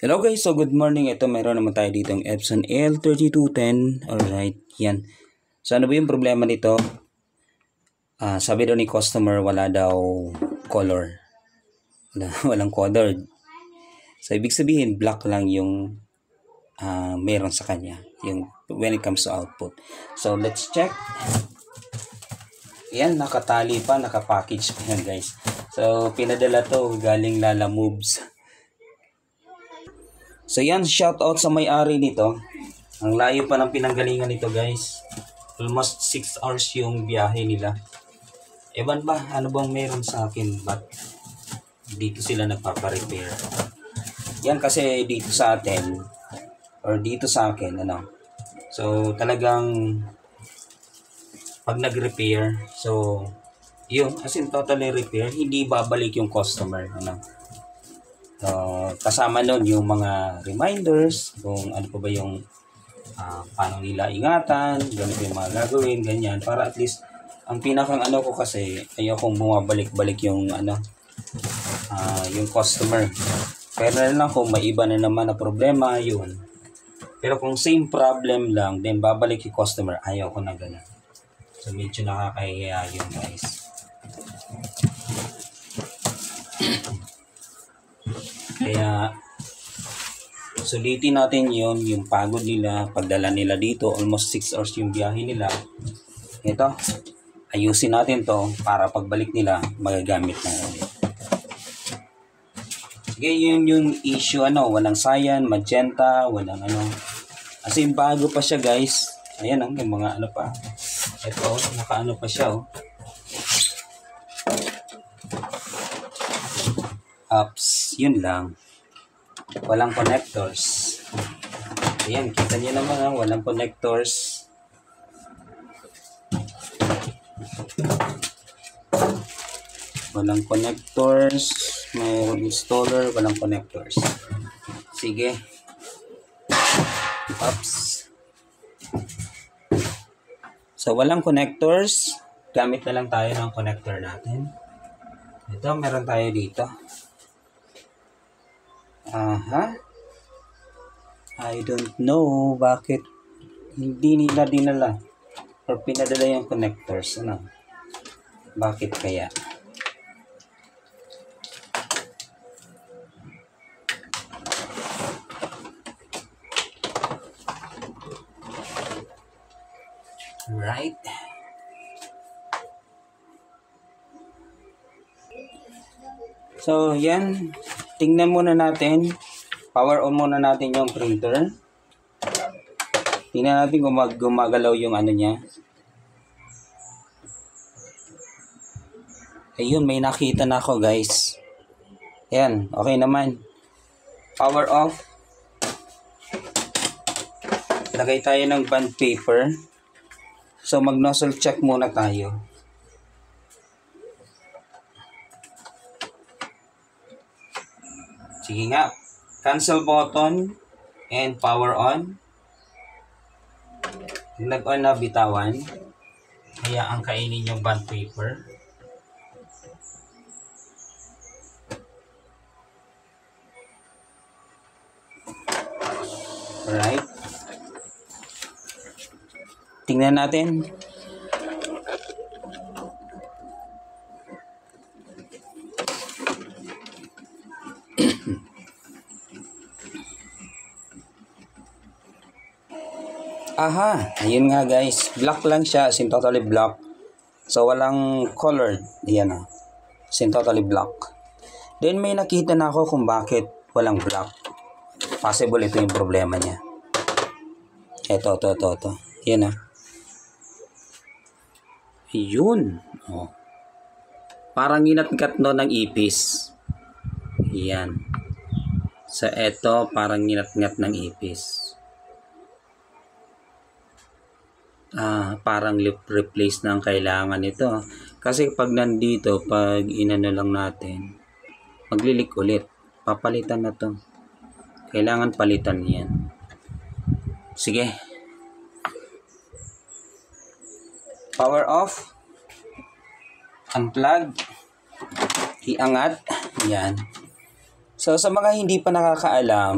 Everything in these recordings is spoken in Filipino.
Hello guys, so good morning. Ito meron naman tayo dito ang Epson L3210. Alright, yan. So ano ba yung problema nito? Sabi daw ni customer wala daw color. Walang color. So ibig sabihin black lang yung meron sa kanya yung when it comes to output. So let's check. Yan, nakatali pa, nakapackage pa yan guys. So pinadala to galing Lala Moves. So yan, shout out sa may-ari nito. Ang layo pa ng pinanggalingan nito guys. Almost 6 hours yung biyahe nila. Ewan ba, ano bang meron sa akin? Ba't dito sila nagpaparepair? Yan kasi dito sa atin, or dito sa akin, ano. So talagang, pag nag-repair, so, yun, as in totally repair, hindi babalik yung customer, ano. Kasama nun yung mga reminders, kung ano pa ba yung paano nila ingatan, ganito yung mga gagawin, ganyan. Para at least, ang pinakang ano ko kasi, ayokong bumabalik-balik yung yung customer. Pero lang kung may iba na naman na problema, yun. Pero kung same problem lang, then babalik yung customer, ayoko na ganun. So medyo nakakahiya yun guys. Kaya sulitin natin yun, yung pagod nila, pagdala nila dito, almost 6 hours yung biyahe nila. Ito, ayusin natin to para pagbalik nila, magagamit na ulit. Sige, yun yung issue, walang cyan, magenta, walang Kasi bago pa siya guys. Ayan yung mga pa. Ito, nakaano pa siya Apps, yun lang. Walang connectors. Ayan, kita niyo naman walang connectors. Walang connectors. May installer, walang connectors. Sige. Oops. So, walang connectors. Gamit na lang tayo ng connector natin. Ito, meron tayo dito. I don't know bakit hindi nila dinala or pinadala yung connectors. Bakit kaya? Right? So, yan. Tingnan muna natin. Power on muna natin yung printer. Tingnan natin kung gumagalaw yung niya. Ayun, may nakita na ako guys. Yan, okay naman. Power off. Lagay tayo ng bond paper. So, mag-nozzle check muna tayo. Sige nga. Cancel button and power on. Nag-on na, bitawan. Kaya ang kainin yung bond paper. Alright. Tingnan natin. Aha, ayun nga guys. Black lang siya, as in totally black. So walang colored. Ayan as in totally black. Then may nakita na ako kung bakit walang black. Possible ito yung problema niya. Ito. Yan Yun. Parang ginatgat ng ipis. Yan. So ito parang ginatgat ng ipis. Parang replace na ang kailangan nito. Kasi pag nandito, pag inano lang natin, maglilik ulit. Papalitan na to. Kailangan palitan yan. Sige. Power off. Unplug. Iangat. Yan. So sa mga hindi pa nakakaalam,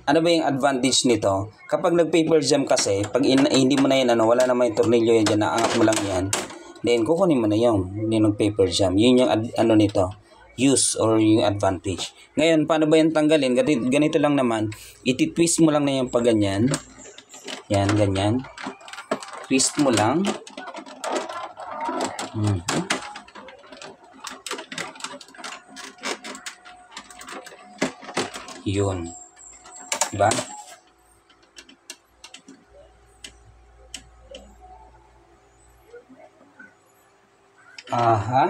ano ba yung advantage nito? Kapag nag-paper jam kasi, pag hindi mo na yan, wala naman yung tornilyo yan dyan, naangat mo lang yan, then kukunin mo na yung paper jam. Yun yung nito, use or yung advantage. Ngayon, paano ba yan tanggalin? Ganito lang naman, iti-twist mo lang na yung pag ganyan. Yan, ganyan. Twist mo lang. Yun. Diba? Aha.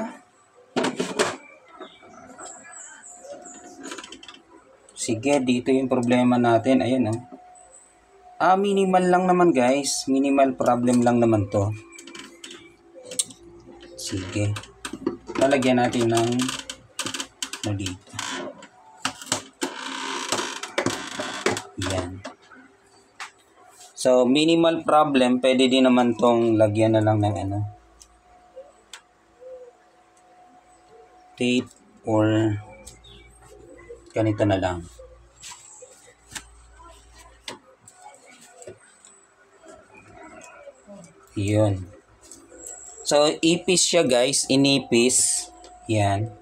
Sige, dito yung problema natin. Ayan, oh. Minimal lang naman, guys. Minimal problem lang naman to. Sige. Lalagyan natin ng dito. Yan. So, minimal problem. Pwede din naman tong lagyan na lang ng tape or ganito na lang. Yun. So, ipis siya, guys. Inipis. Yan.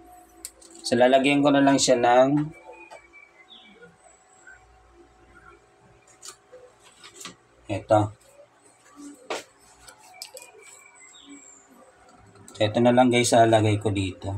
So, lalagyan ko na lang siya ng ito. Ito na lang, guys, lalagay ko dito.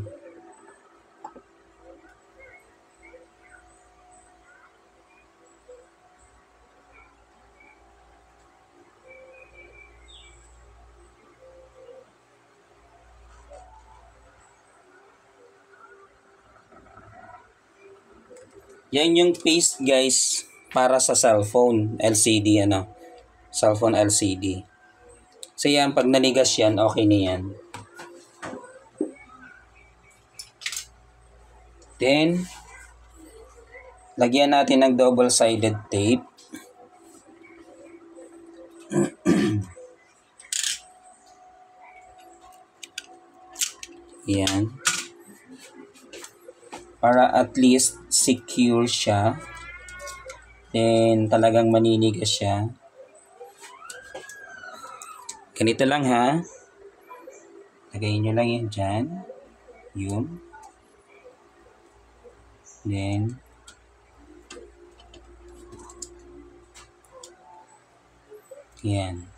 Yan yung paste, guys, para sa cellphone LCD, cellphone LCD. So yan, pag nanigas yan, okay na yan. Then, lagyan natin ng double-sided tape. Yan. Para at least secure siya. Then, talagang maninigas siya. Ganito lang, ha. Lagayin nyo lang yan dyan. Yun. Then, yan.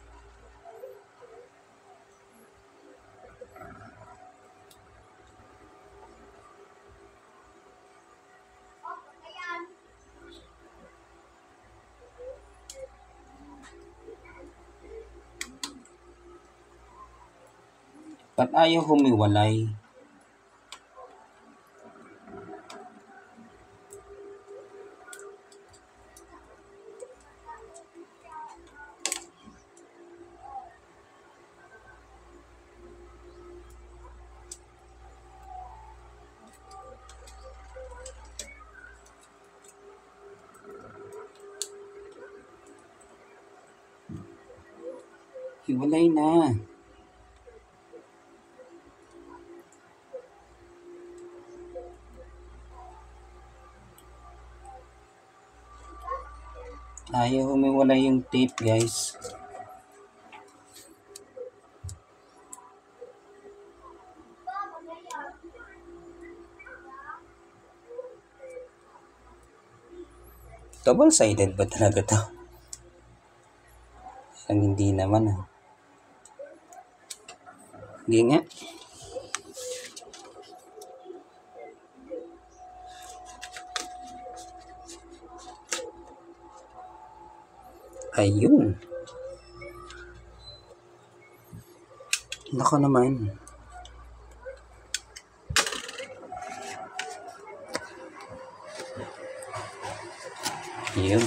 Ba't ayaw humiwalay? Hiwalay na. Ayaw humiwalay yung tape, guys. Double-sided ba talaga to? Ang hindi naman, ah. Hindi nga. Ayun. Nako naman. Ayun.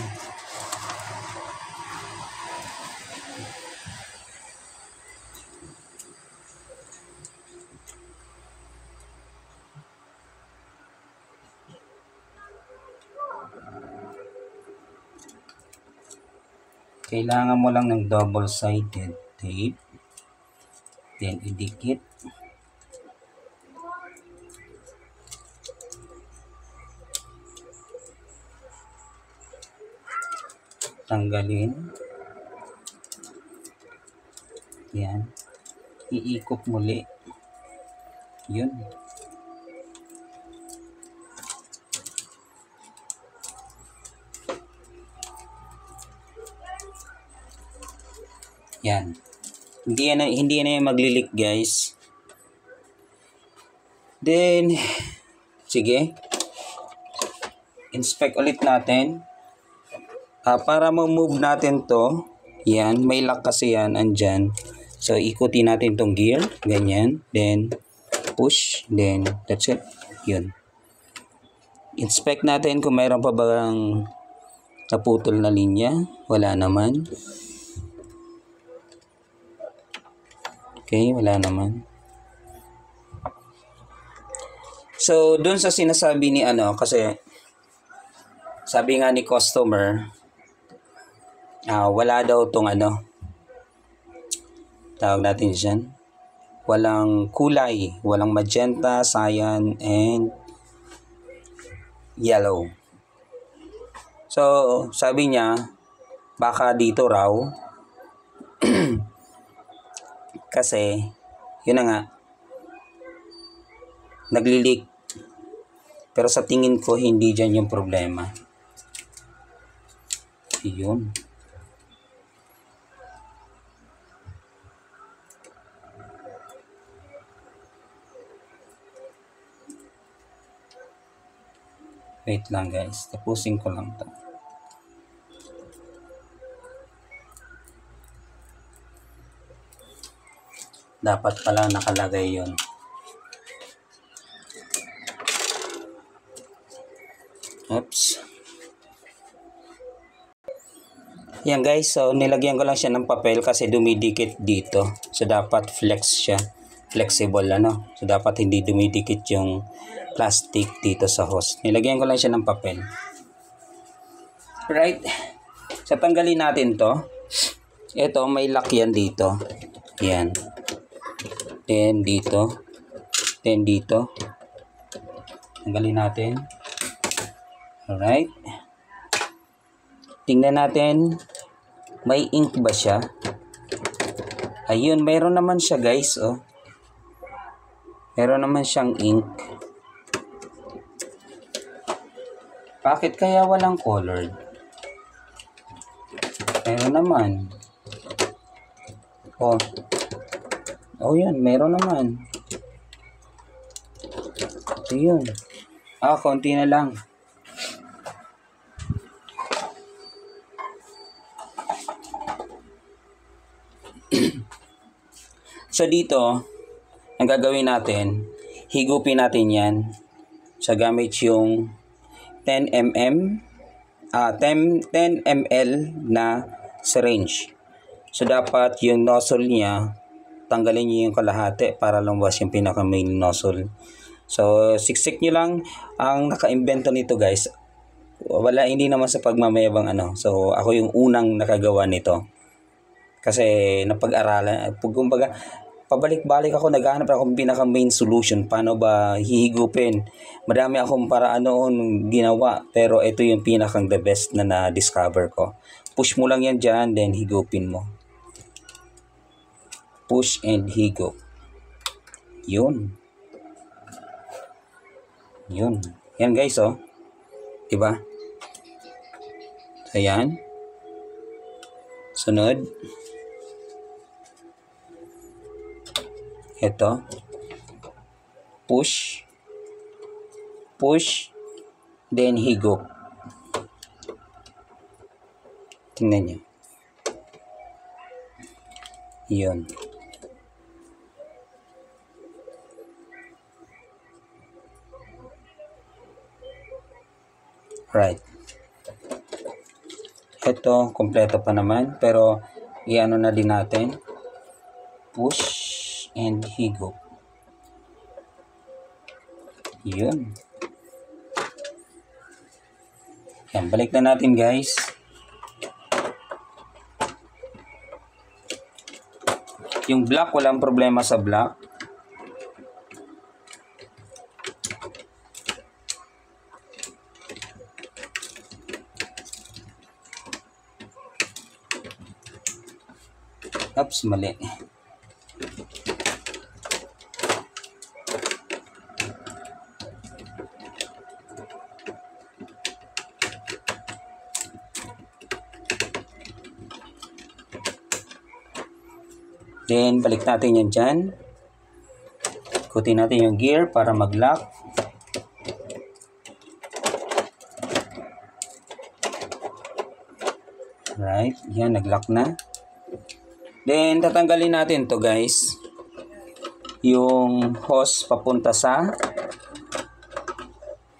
Kailangan mo lang ng double-sided tape. Then, idikit. Tanggalin. Yan. Iikot muli. Yun. Yan. Hindi na yung maglilik, guys. Then, sige. Inspect ulit natin. Para ma-move natin to, yan, may lock kasi yan, andyan. So, ikutin natin tong gear, ganyan. Then, push. Then, that's it. Yun. Inspect natin kung mayroon pa bang naputol na linya. Wala naman. Okay, wala naman. So, dun sa sinasabi ni kasi sabi nga ni customer, wala daw tong tawag natin dyan, walang kulay, walang magenta, cyan, and yellow. So, sabi niya, baka dito raw, kasi, yun na nga, naglilik. Pero sa tingin ko, hindi dyan yung problema. Yun. Wait lang guys, tapusin ko lang to. Dapat pala nakalagay yun. Oops. Yan guys, so nilagyan ko lang siya ng papel kasi dumidikit dito. So dapat flex siya. Flexible So dapat hindi dumidikit yung plastic dito sa hose. Nilagyan ko lang siya ng papel. Right. So tanggalin natin to. Ito may lock yan dito. Yan. Then dito. Then dito. Tanggalin natin. Alright. Tingnan natin. May ink ba siya? Ayun, mayroon naman siya guys. Oh. Meron naman siyang ink. Bakit kaya walang colored? Meron naman. Oh. Oh yun, meron naman. Ito yun. Konti na lang. So dito, ang gagawin natin, higupin natin yan sa gamit yung 10 ml na syringe. So dapat yung nozzle niya, tanggalin niyo yung kalahati para lumabas yung pinaka main nozzle. So siksik niyo lang. Ang naka-invento nito guys, hindi naman sa pagmamayabang So ako yung unang nakagawa nito. Kasi napag-aralan, kumbaga, pabalik-balik ako, naghahanap ako ng pinaka-main solution. Paano ba hihigupin? Madami akong paraan noon ginawa, pero ito yung pinakang the best na na-discover ko. Push mo lang yan dyan, then higupin mo. Push and higup. Yun. Yun. Yan guys, oh. Diba? So, yan. Sunod. Ito. Push. Push. Then higup. Tingnan nyo. Yun. Right. Ito, kompleto pa naman. Pero, i-ano na din natin. Push and higup. Yun. Yan, balik na natin guys. Yung black, walang problema sa black. Oops, mali. Then, balik natin yan dyan. Ikutin natin yung gear para mag-lock. Right, yan, nag-lock na. Then, tatanggalin natin to guys. Yung hose papunta sa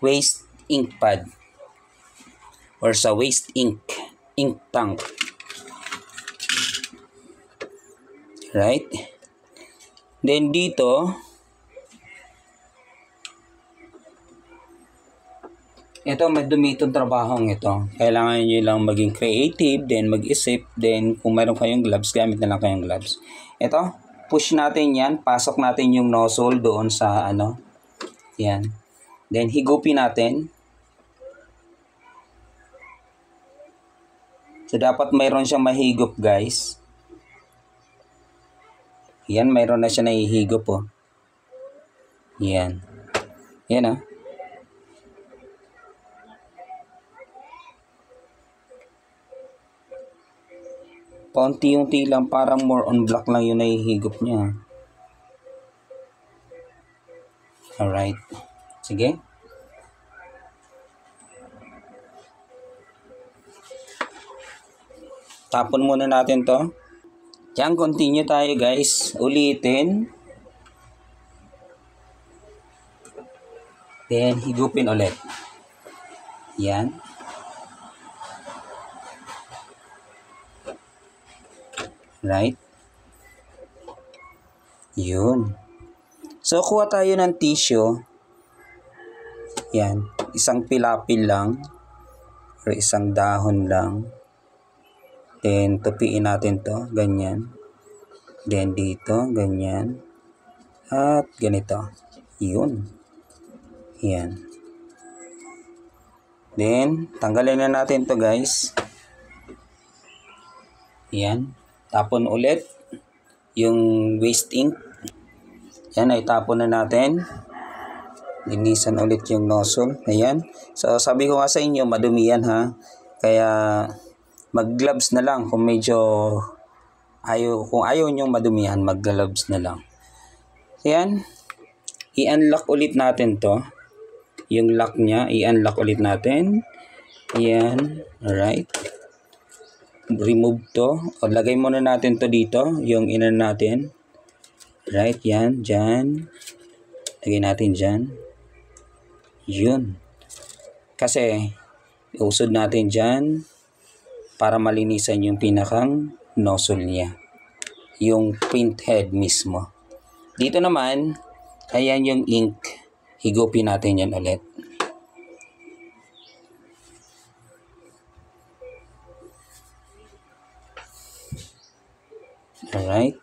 waste ink pad. Or sa waste ink tank. Right? Then dito, ito madumi itong trabahong ito. Kailangan nyo lang maging creative, then mag-isip, then kung mayroon kayong gloves, gamit na lang kayong gloves. Ito, push natin yan, pasok natin yung nozzle doon sa ano, yan. Then higupin natin. So dapat mayroon siyang mahigop guys. Yan, mayroon na siya nahihigop po. Yan. Yan ah. Paunti-unti lang, parang more on black lang yung nahihigop niya. Alright. Sige. Tapon muna natin to. Yan, continue tayo guys. Ulitin. Then, higupin ulit. Yan. Right? Yun. So, kuha tayo ng tissue. Yan. Isang pilapil lang. Or isang dahon lang. Then, tupiin natin to. Ganyan. Then, dito. Ganyan. At ganito. Yun. Yan. Then, tanggalin na natin to guys. Yan. Tapon ulit. Yung waste ink. Yan, ay tapon na natin. Linisan ulit yung nozzle. Ayan. So, sabi ko nga sa inyo, madumi yan ha. Kaya, mag-gloves na lang kung medyo kung ayaw nyong madumihan, mag-gloves na lang. Ayan. I-unlock ulit natin to. Yung lock niya, i-unlock ulit natin. Ayan. Alright. Remove to. O, lagay muna natin to dito. Yung inan natin. Right. Yan. Dyan. Lagay natin dyan. Yun. Kasi, iusod natin dyan para malinisan yung pinakang nozzle niya. Yung print head mismo. Dito naman, ayan yung ink. Higupin natin yan ulit. Alright.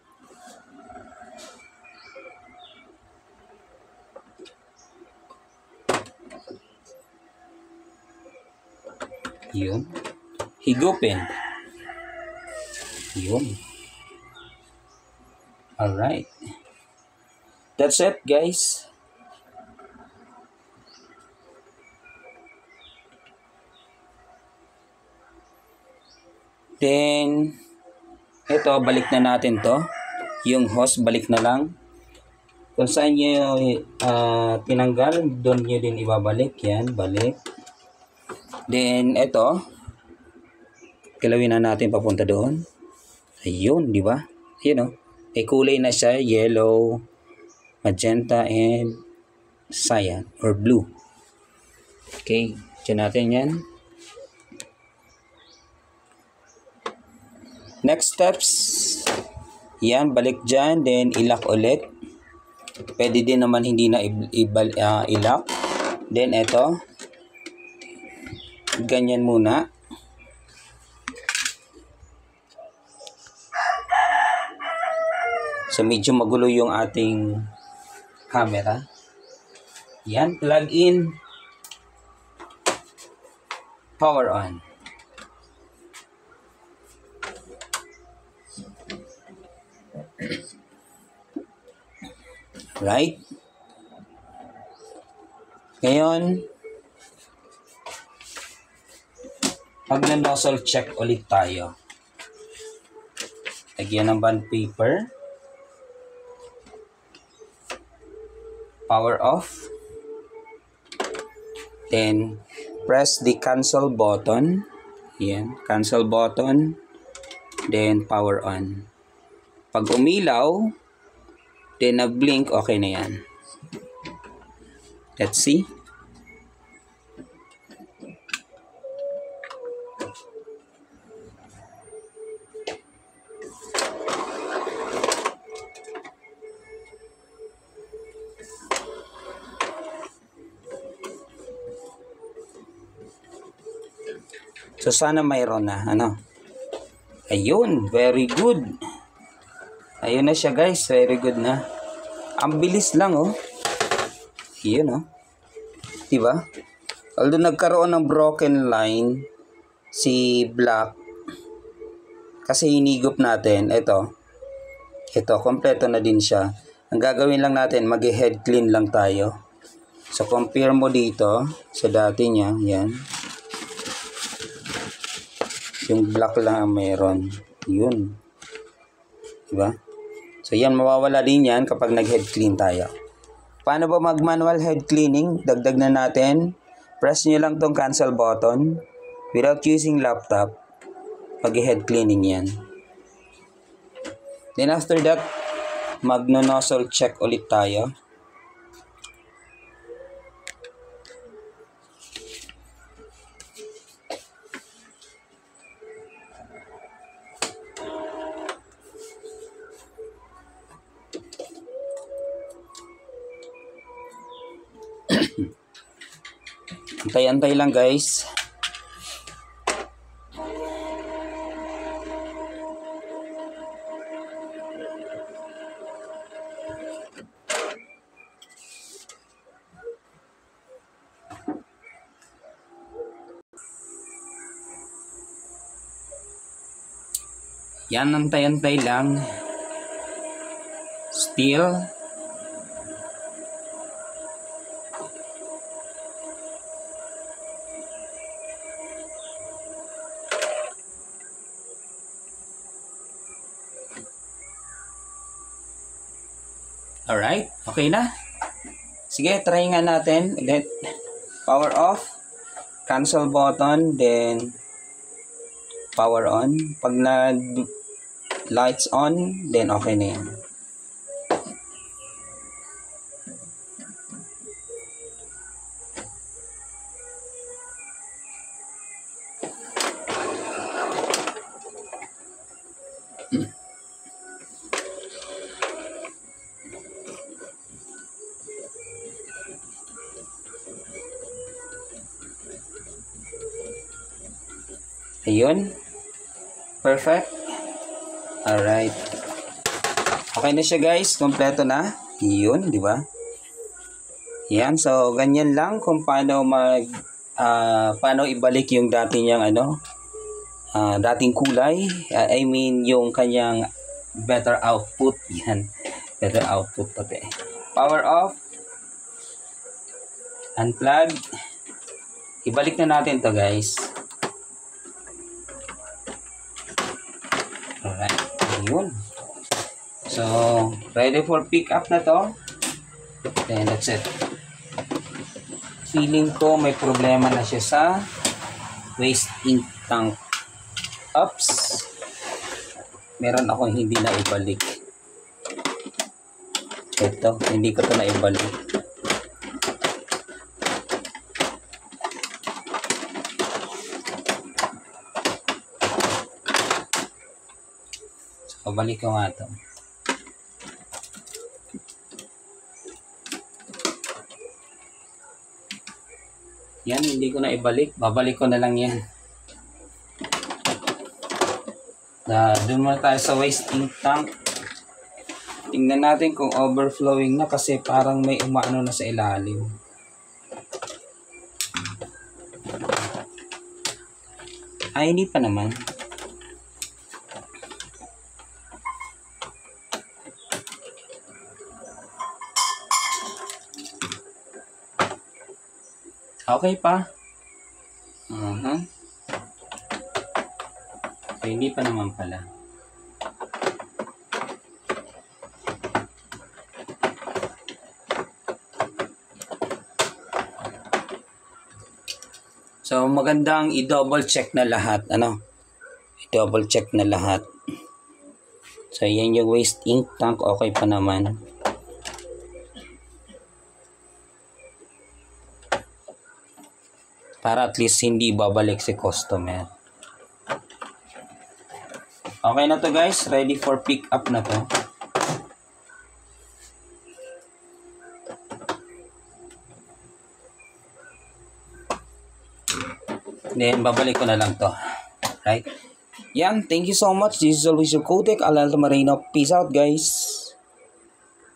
Yun. Higupin. Yun. Alright. That's it, guys. Then, ito, balik na natin to. Yung hose, balik na lang. Kung saan nyo tinanggal, doon nyo din ibabalik. Yan, balik. Then, ito, galawin na natin papunta doon. Ayun, di ba? Ayun o. May kulay na siya, yellow, magenta, and cyan, or blue. Okay, dyan natin yan. Next steps, yan, balik dyan, then ilock ulit. Pwede din naman hindi na ilock. Then, ito, ganyan muna. So, medyo magulo yung ating camera. Yan, plug in. Power on. Right? Ngayon, magno-nozzle check ulit tayo. Lagyan ng bond paper. Power off. Then, press the cancel button. Yan, cancel button. Then, power on. Pag umilaw, then nag-blink, okay na yan. Let's see. So, sana mayroon na. Ano? Ayun. Very good. Ayun na siya, guys. Very good na. Ang bilis lang, oh. Ayun, oh. Diba? Although nagkaroon ng broken line si Black kasi hinigop natin. Ito, kompleto na din siya. Ang gagawin lang natin, mag-head clean lang tayo. So, compare mo dito sa dati niya. Yan. Yung black lang ang mayroon. Yun. Diba? So, yan, mawawala din yan kapag nag-head clean tayo. Paano ba mag-manual head cleaning? Dagdag na natin. Press nyo lang tong cancel button. Without using laptop, mag-head cleaning yan. Then after that, magno-nozzle check ulit tayo. Antay-antay lang, guys. Yan, antay-antay lang. Still. Alright, okay na. Sige, try nga natin. Let power off, cancel button, then power on. Pag nag lights on, then okay na yan. Ayun. Perfect. Alright. Okay na siya, guys. Kompleto na. Yun, di ba? Yan. So, ganyan lang kung paano paano ibalik yung dati niyang dating kulay. I mean, yung kanyang better output. Yan. Better output pati. Power off. Unplug. Ibalik na natin to, guys. Alright, ayun. So, ready for pick up na to. Then, that's it. Feeling ko may problema na siya sa waste ink tank. Oops. Meron akong hindi na ibalik. Ito, hindi ko to na ibalik. Pabalik ko nga ito. Yan, hindi ko na ibalik. Babalik ko na lang yan. Doon muna tayo sa waste ink tank. Tingnan natin kung overflowing na kasi parang may umaano na sa ilalim. Ay, hindi pa naman. Okay pa? So, hindi pa naman pala. So, magandang i-double check na lahat. I-double check na lahat. So, yan yung waste ink tank. Okay pa naman. Para at least hindi babalik si customer. Okay na to guys. Ready for pick up na to. Then, babalik ko na lang to. Right? Yan. Thank you so much. This is always your Kotek Alalto Marino. Peace out guys.